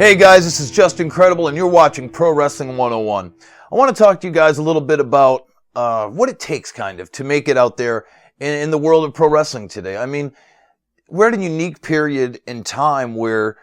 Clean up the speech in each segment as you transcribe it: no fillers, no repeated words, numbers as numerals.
Hey guys, this is Just Incredible and you're watching Pro Wrestling 101. I want to talk to you guys a little bit about what it takes kind of to make it out there in the world of pro wrestling today. I mean, we're at a unique period in time where,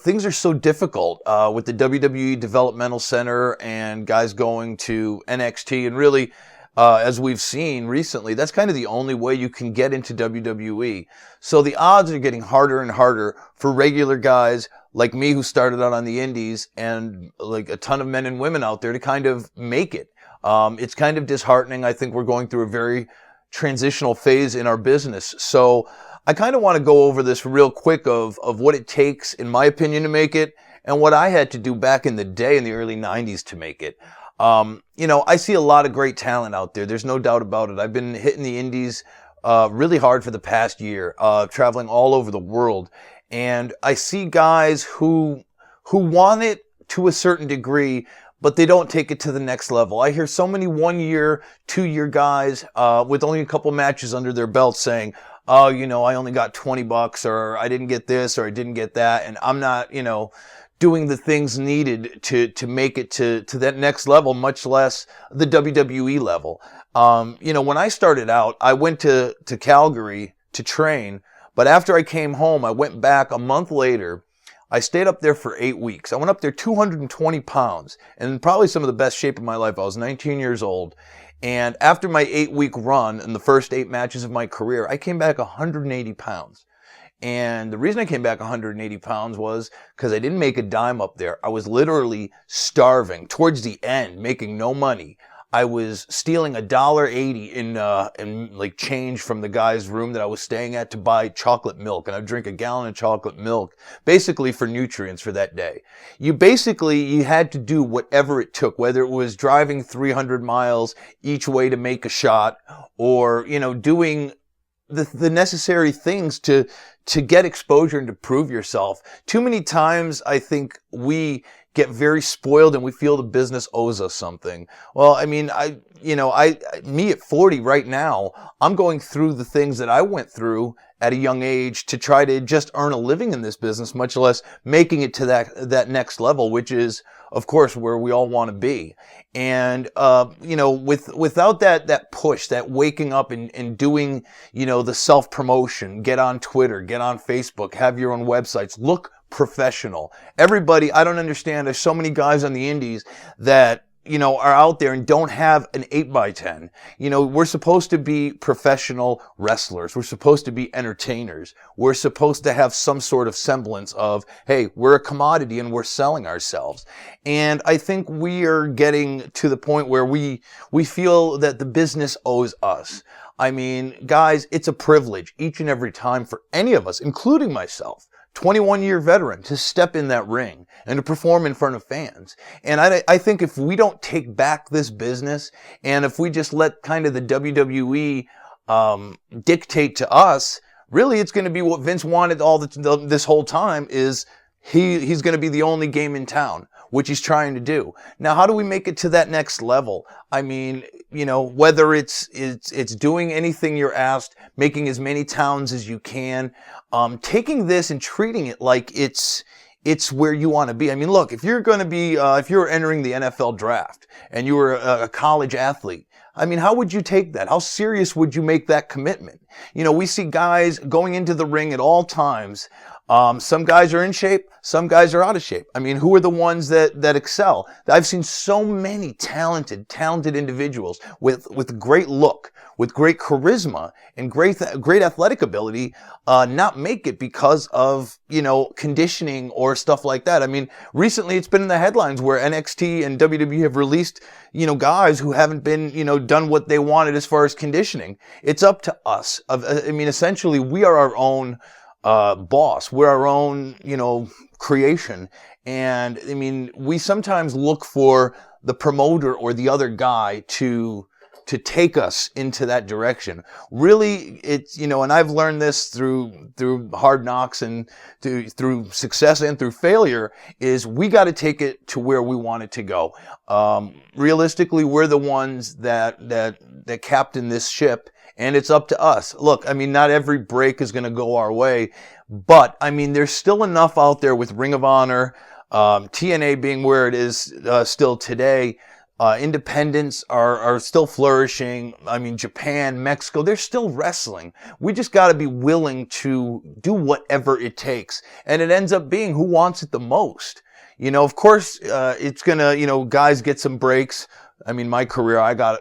things are so difficult with the WWE Developmental Center and guys going to NXT. And really, as we've seen recently, that's kind of the only way you can get into WWE. So the odds are getting harder and harder for regular guys like me who started out on the indies and like a ton of men and women out there to kind of make it. It's kind of disheartening. I think we're going through a very transitional phase in our business. So I kind of want to go over this real quick of what it takes, in my opinion, to make it and what I had to do back in the day in the early 90s to make it. I see a lot of great talent out there. There's no doubt about it. I've been hitting the indies really hard for the past year, traveling all over the world. And I see guys who want it to a certain degree, but they don't take it to the next level. I hear so many 1 year, 2 year guys with only a couple matches under their belt saying, oh, I only got $20 or I didn't get this or I didn't get that. And I'm not, doing the things needed to make it to that next level, much less the WWE level. When I started out, I went to Calgary to train, but after I came home, I went back a month later. I stayed up there for 8 weeks. I went up there 220 pounds and in probably some of the best shape of my life. I was 19 years old. And after my 8-week run and the first 8 matches of my career, I came back 180 pounds. And the reason I came back 180 pounds was because I didn't make a dime up there. I was literally starving towards the end, making no money. I was stealing $1.80 in like change from the guy's room that I was staying at to buy chocolate milk. And I'd drink a gallon of chocolate milk, basically for nutrients for that day. You had to do whatever it took, whether it was driving 300 miles each way to make a shot or, doing the necessary things to get exposure and to prove yourself. Too many times I think we get very spoiled and we feel the business owes us something. Well, I mean, me at 40 right now, I'm going through the things that I went through at a young age to try to just earn a living in this business, much less making it to that next level, which is, of course, where we all want to be. And, without that push, that waking up and doing, the self-promotion, get on Twitter, get on Facebook, have your own websites, look professional. Everybody, I don't understand. There's so many guys on the indies that, are out there and don't have an 8x10. We're supposed to be professional wrestlers. We're supposed to be entertainers. We're supposed to have some sort of semblance of, hey, we're a commodity and we're selling ourselves. And I think we are getting to the point where we feel that the business owes us. I mean, guys, it's a privilege each and every time for any of us, including myself, 21-year veteran, to step in that ring and to perform in front of fans. And I think if we don't take back this business and if we just let kind of the WWE dictate to us, really it's going to be what Vince wanted this whole time is he's going to be the only game in town, which he's trying to do. Now, how do we make it to that next level? I mean, whether it's doing anything you're asked, making as many towns as you can, taking this and treating it like it's where you want to be. I mean, look, if you're going to be, if you're entering the NFL draft and you were a college athlete, I mean, how would you take that? How serious would you make that commitment? We see guys going into the ring at all times. Some guys are in shape, some guys are out of shape. I mean, who are the ones that excel? I've seen so many talented individuals with great look, with great charisma and great athletic ability, not make it because of, conditioning or stuff like that. I mean, recently it's been in the headlines where NXT and WWE have released, guys who haven't been, done what they wanted as far as conditioning. It's up to us. I mean, essentially we are our own boss. We're our own, creation. And I mean, we sometimes look for the promoter or the other guy to take us into that direction. Really, it's, and I've learned this through hard knocks and through success and through failure, is we got to take it to where we want it to go. Realistically, we're the ones that captain this ship. And it's up to us. Look, I mean, not every break is going to go our way, but I mean, there's still enough out there with Ring of Honor, TNA being where it is still today, independents are still flourishing. I mean, Japan, Mexico, they're still wrestling. We just got to be willing to do whatever it takes. And it ends up being who wants it the most. You know, of course, it's going to, you know, guys get some breaks. I mean, my career, I got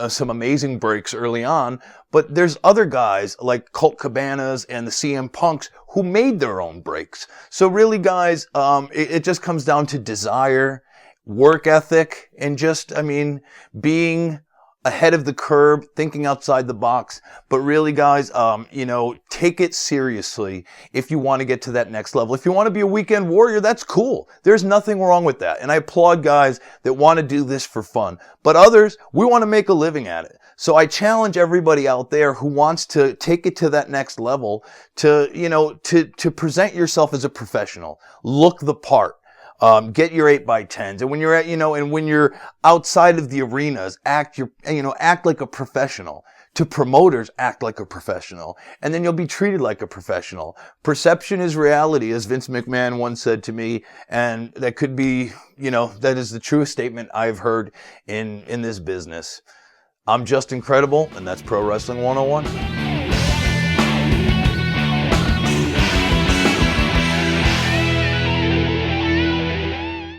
some amazing breaks early on, but there's other guys like Colt Cabanas and the CM Punks who made their own breaks. So really, guys, it just comes down to desire, work ethic, and just, I mean, being ahead of the curve, thinking outside the box. But really, guys, you know, take it seriously if you want to get to that next level. If you want to be a weekend warrior, that's cool. There's nothing wrong with that. And I applaud guys that want to do this for fun. But others, we want to make a living at it. So I challenge everybody out there who wants to take it to that next level to, you know, to present yourself as a professional. Look the part. Get your 8x10s, and when you're at, you know, and when you're outside of the arenas, act like a professional. To promoters, act like a professional, and then you'll be treated like a professional. Perception is reality, as Vince McMahon once said to me, and that could be, you know, that is the truest statement I've heard in this business. I'm Just Incredible, and that's Pro Wrestling 101.